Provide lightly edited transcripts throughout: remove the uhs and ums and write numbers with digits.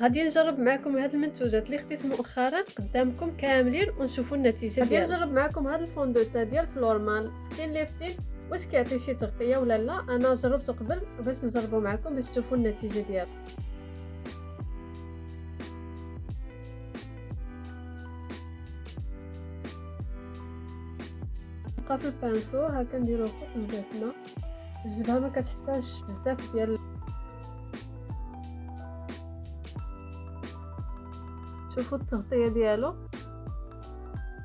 غادي نجرب معكم هاد المنتوجات اللي خديت مؤخرا قدامكم كاملين ونشوفوا النتيجه ديالها. غادي نجرب معكم هاد الفوندوتا ديال فلورمان سكين ليفتين، واش كيعطي شي تغطيه ولا لا. انا جربته قبل باش نجربه معكم باش تشوفوا النتيجه ديالو. نبقى في البانسو هكا نديروه فوق جبهتنا. الجبهه ما كتحتاجش بزاف ديال، شوفوا التغطيه ديالو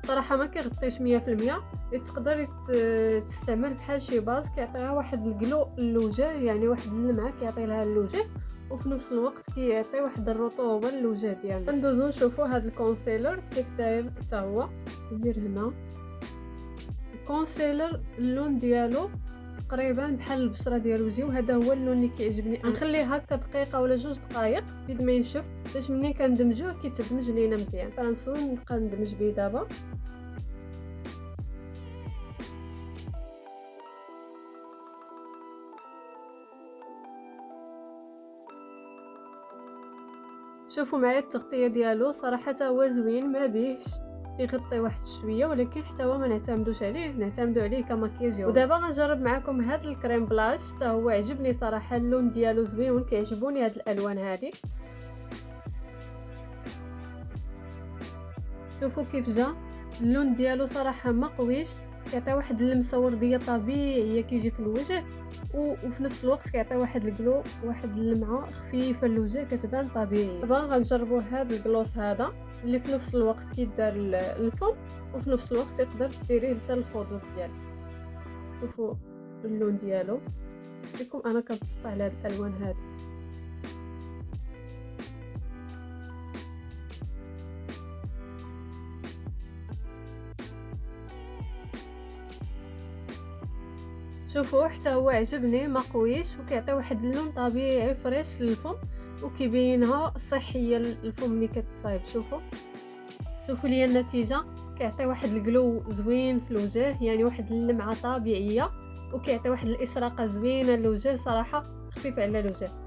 صراحه ما كيغطيش 100%. تقدر تستعمل بحال شي باز كيعطيها واحد الجلو للوجه، يعني واحد اللمعه كيعطي لها اللوجه، وفي نفس الوقت كيعطي واحد الرطوبه للوجه ديالنا. ندوزو نشوفوا هذا الكونسيلر كيف داير حتى هو. ندير هنا الكونسيلر، اللون ديالو تقريبا بحال البشره ديال وجهي، وهذا هو اللون اللي كيعجبني. نخليه هكا دقيقه ولا 2 دقائق بيد ما ينشف، باش ملي كندمجوه كيتدمج لينا مزيان. بانسو نبقى ندمج بيه دابا. شوفوا معايا التغطيه ديالو صراحه هو زوين، ما بيهش يغطي واحد شويه، ولكن حتى هو ما نعتمدوش عليه، نعتمدوا عليه كمكياج. ودابا غنجرب معكم هذا الكريم بلاش، حتى هو عجبني صراحه، اللون ديالو زوين، كيعجبوني هاد الالوان هذه. شوفوا كيف جا اللون ديالو صراحه ما قويش، كيعطي واحد اللمسه ورديه طبيعيه كيجي في الوجه، وفي نفس الوقت كيعطي واحد الجلو، واحد اللمعه خفيفه للوجه كتبان طبيعيه. دابا غنجربوا هذا الجلوس هذا اللي في نفس الوقت كيدار الفم، وفي نفس الوقت تقدر ديريه حتى الخدود ديالك. شوفوا اللون ديالو، لكم انا كنتسطع على هاد الالوان هذه. شوفوا حتى هو عجبني، ما قويش، وكيعطي واحد اللون طبيعي فريش للفم، وكيبينها صحيه الفم ملي كتصايب. شوفوا لي النتيجه، كيعطي واحد الجلو زوين في الوجه، يعني واحد اللمعه طبيعيه، وكيعطي واحد الاشراقه زوينه للوجه، صراحه خفيف على الوجه.